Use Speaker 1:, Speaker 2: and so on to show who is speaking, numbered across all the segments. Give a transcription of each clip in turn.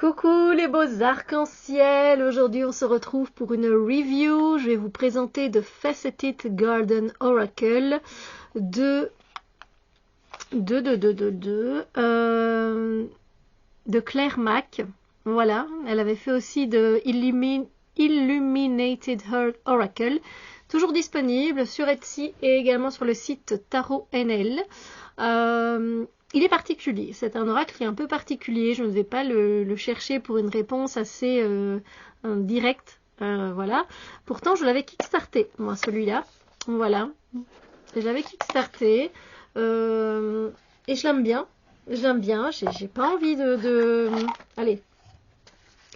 Speaker 1: Coucou les beaux arcs-en-ciel, aujourd'hui on se retrouve pour une review. Je vais vous présenter The Faceted Garden Oracle de Claire Mac. Voilà, elle avait fait aussi de Illuminated Heart Oracle, toujours disponible sur Etsy et également sur le site Tarot NL. Il est particulier, c'est un oracle qui est un peu particulier, je ne vais pas le chercher pour une réponse assez directe, voilà. Pourtant, je l'avais kickstarté, moi, celui-là, voilà. Je l'avais kickstarté, et je l'aime bien, j'ai pas envie allez,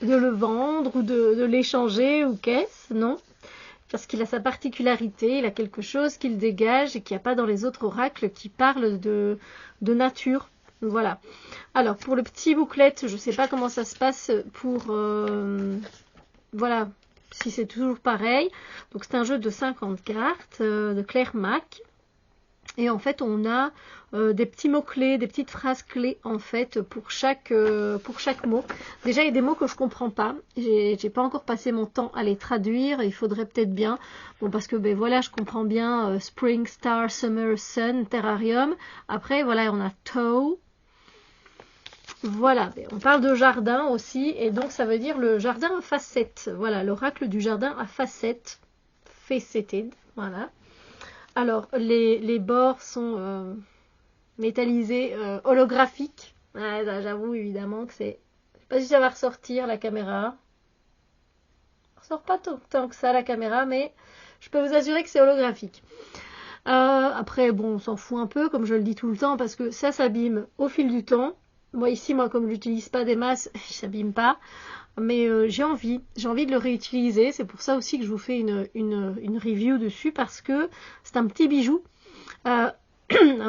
Speaker 1: de le vendre ou de l'échanger ou qu'est-ce, non. Parce qu'il a sa particularité, il a quelque chose qu'il dégage et qu'il n'y a pas dans les autres oracles qui parlent de nature. Voilà. Alors, pour le petit booklet, je ne sais pas comment ça se passe pour... voilà, si c'est toujours pareil. Donc, c'est un jeu de 50 cartes de Claire Mac. Et en fait, on a des petits mots-clés, des petites phrases clés, en fait, pour chaque mot. Déjà, il y a des mots que je comprends pas. J'ai pas encore passé mon temps à les traduire. Il faudrait peut-être bien. Bon, parce que, ben voilà, je comprends bien Spring, Star, Summer, Sun, Terrarium. Après, voilà, on a Toe. Voilà, on parle de jardin aussi. Et donc, ça veut dire le jardin à facettes. Voilà, l'oracle du jardin à facettes. Faceted, voilà. Alors, les bords sont métallisés, holographiques. Ouais, j'avoue évidemment que c'est... Je sais pas si ça va ressortir la caméra. Ça ressort pas tant que ça la caméra, mais je peux vous assurer que c'est holographique. Après, bon, on s'en fout un peu, comme je le dis tout le temps, parce que ça s'abîme au fil du temps. Moi, ici, comme je n'utilise pas des masses, il s'abîme pas. Mais j'ai envie de le réutiliser. C'est pour ça aussi que je vous fais une review dessus, parce que c'est un petit bijou, un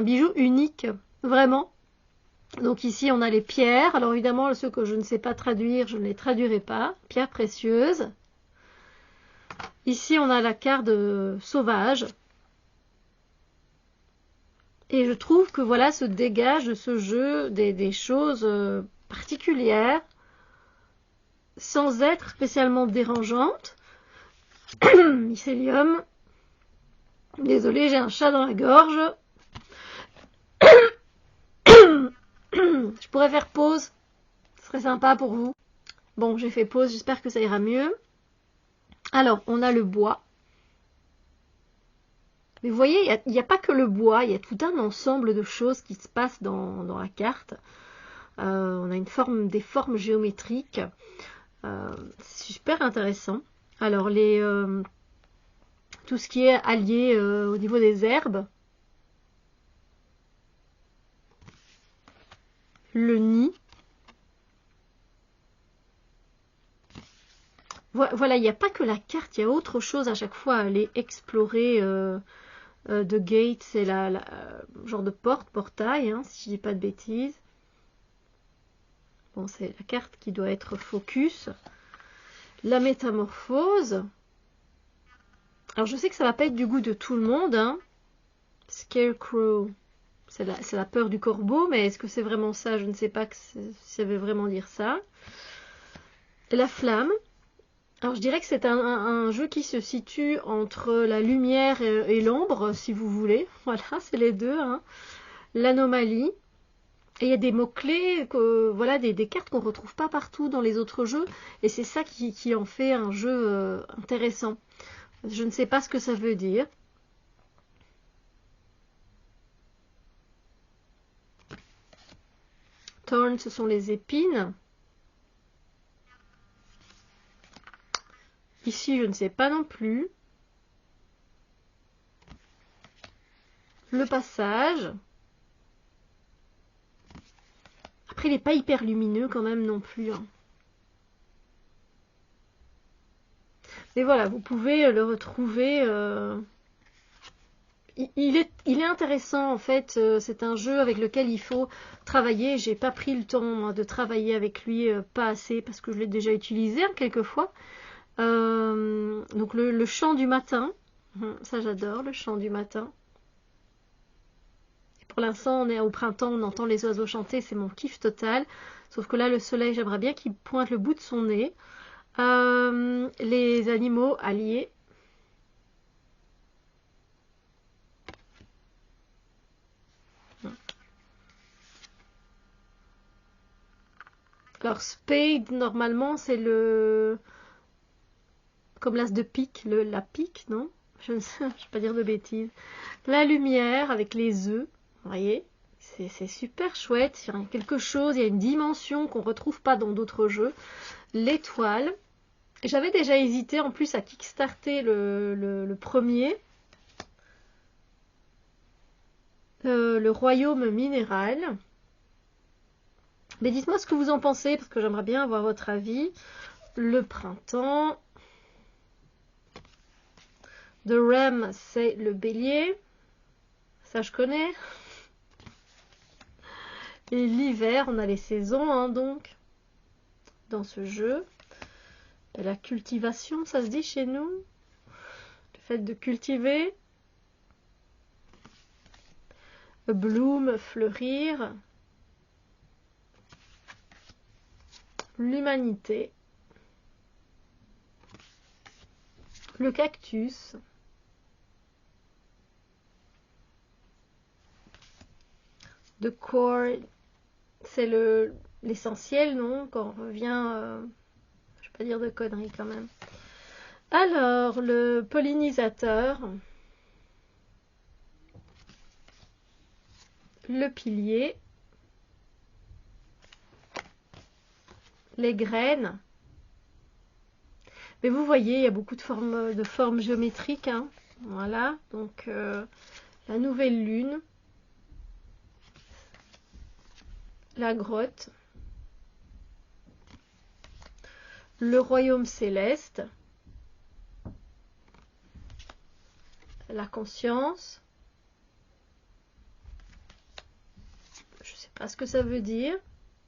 Speaker 1: bijou unique, vraiment. Donc ici, on a les pierres. Alors évidemment, ceux que je ne sais pas traduire, je ne les traduirai pas. Pierres précieuses. Ici, on a la carte sauvage. Et je trouve que voilà, se dégage de ce jeu des choses particulières, sans être spécialement dérangeante. Mycélium. Désolée, j'ai un chat dans la gorge. Je pourrais faire pause. Ce serait sympa pour vous. Bon, j'ai fait pause, j'espère que ça ira mieux. Alors, on a le bois. Mais vous voyez, il n'y a pas que le bois, il y a tout un ensemble de choses qui se passent dans la carte. On a des formes géométriques. C'est super intéressant. Alors, tout ce qui est allié au niveau des herbes. Le nid. Voilà, il n'y a pas que la carte, il y a autre chose à chaque fois à aller explorer. De gate, c'est la genre de portail, hein, si je dis pas de bêtises. Bon, c'est la carte qui doit être focus. La métamorphose. Alors, je sais que ça va pas être du goût de tout le monde, hein. Scarecrow, c'est la peur du corbeau, mais est-ce que c'est vraiment ça? Je ne sais pas si ça veut vraiment dire ça. La flamme. Alors, je dirais que c'est un jeu qui se situe entre la lumière et l'ombre, si vous voulez. Voilà, c'est les deux, hein. L'anomalie. Et il y a des mots-clés, voilà, des cartes qu'on ne retrouve pas partout dans les autres jeux. Et c'est ça qui en fait un jeu intéressant. Je ne sais pas ce que ça veut dire. Thorn, ce sont les épines. Ici, je ne sais pas non plus. Le passage. Après, il n'est pas hyper lumineux quand même non plus, hein. Mais voilà, vous pouvez le retrouver. Il est intéressant en fait. C'est un jeu avec lequel il faut travailler. J'ai pas pris le temps de travailler avec lui, pas assez, parce que je l'ai déjà utilisé hein, quelques fois. Donc le chant du matin, ça j'adore, le chant du matin. Et pour l'instant, on est au printemps, on entend les oiseaux chanter, c'est mon kiff total. Sauf que là, le soleil, j'aimerais bien qu'il pointe le bout de son nez. Les animaux alliés. Alors, spade, normalement, c'est le... comme l'as de pique, la pique, non? Je ne sais, je vais pas dire de bêtises. La lumière avec les œufs, vous voyez? C'est super chouette, il y a quelque chose, il y a une dimension qu'on ne retrouve pas dans d'autres jeux. L'étoile. J'avais déjà hésité en plus à kickstarter le premier. Le royaume minéral. Mais dites-moi ce que vous en pensez, parce que j'aimerais bien avoir votre avis. Le printemps. The Ram, c'est le bélier. Ça, je connais. Et l'hiver, on a les saisons, hein, donc, dans ce jeu. Et la cultivation, ça se dit chez nous. Le fait de cultiver. Bloom, fleurir. L'humanité. Le cactus. The core, c'est l'essentiel, non? Quand on revient, je vais pas dire de conneries quand même. Alors, le pollinisateur. Le pilier. Les graines. Mais vous voyez, il y a beaucoup de formes géométriques. Hein. Voilà, donc la nouvelle lune. La grotte. Le royaume céleste. La conscience. Je ne sais pas ce que ça veut dire.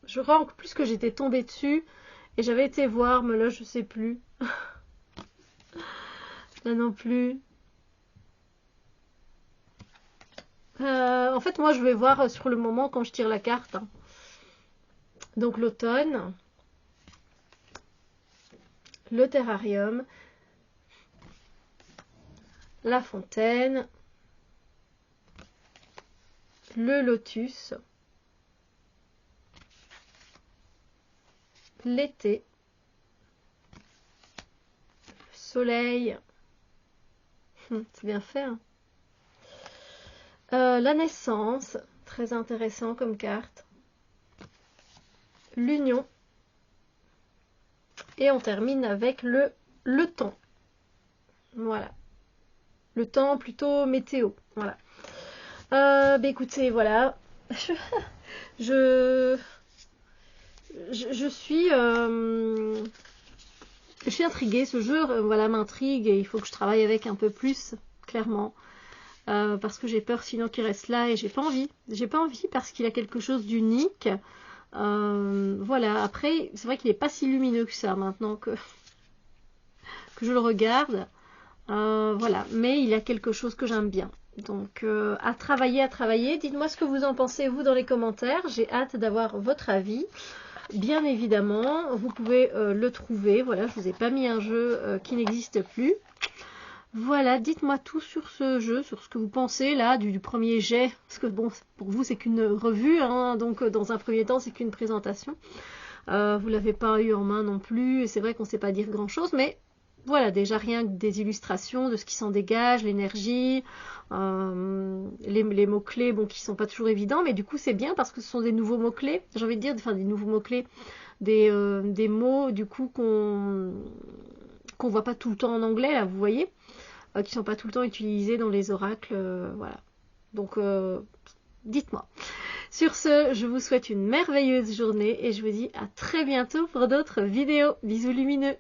Speaker 1: Je crois en plus que j'étais tombée dessus et j'avais été voir, mais là je sais plus. Là non plus. En fait, moi je vais voir sur le moment quand je tire la carte. Hein. Donc l'automne. Le terrarium. La fontaine. Le lotus. L'été. Le soleil. C'est bien fait. Hein. La naissance. Très intéressant comme carte. L'union. Et on termine avec le temps. Voilà. Le temps plutôt météo. Voilà. Bah écoutez, voilà. Je suis intriguée. Ce jeu, voilà, m'intrigue et il faut que je travaille avec un peu plus, clairement. Parce que j'ai peur sinon qu'il reste là et j'ai pas envie. J'ai pas envie parce qu'il a quelque chose d'unique. Voilà, après, c'est vrai qu'il n'est pas si lumineux que ça maintenant que je le regarde. Voilà, mais il y a quelque chose que j'aime bien. Donc, à travailler. Dites-moi ce que vous en pensez, vous, dans les commentaires. J'ai hâte d'avoir votre avis. Bien évidemment, vous pouvez le trouver. Voilà, je ne vous ai pas mis un jeu qui n'existe plus. Voilà, dites-moi tout sur ce jeu, sur ce que vous pensez là du premier jet. Parce que bon, pour vous, c'est qu'une revue. Hein, donc, dans un premier temps, c'est qu'une présentation. Vous ne l'avez pas eu en main non plus. Et c'est vrai qu'on ne sait pas dire grand-chose, mais... Voilà, déjà rien que des illustrations de ce qui s'en dégage, l'énergie, les mots-clés, bon, qui sont pas toujours évidents, mais du coup c'est bien parce que ce sont des nouveaux mots-clés, j'ai envie de dire, enfin des nouveaux mots-clés, des mots du coup qu'on voit pas tout le temps en anglais, là, vous voyez, qui sont pas tout le temps utilisés dans les oracles, voilà. Donc, dites-moi. Sur ce, je vous souhaite une merveilleuse journée et je vous dis à très bientôt pour d'autres vidéos. Bisous lumineux.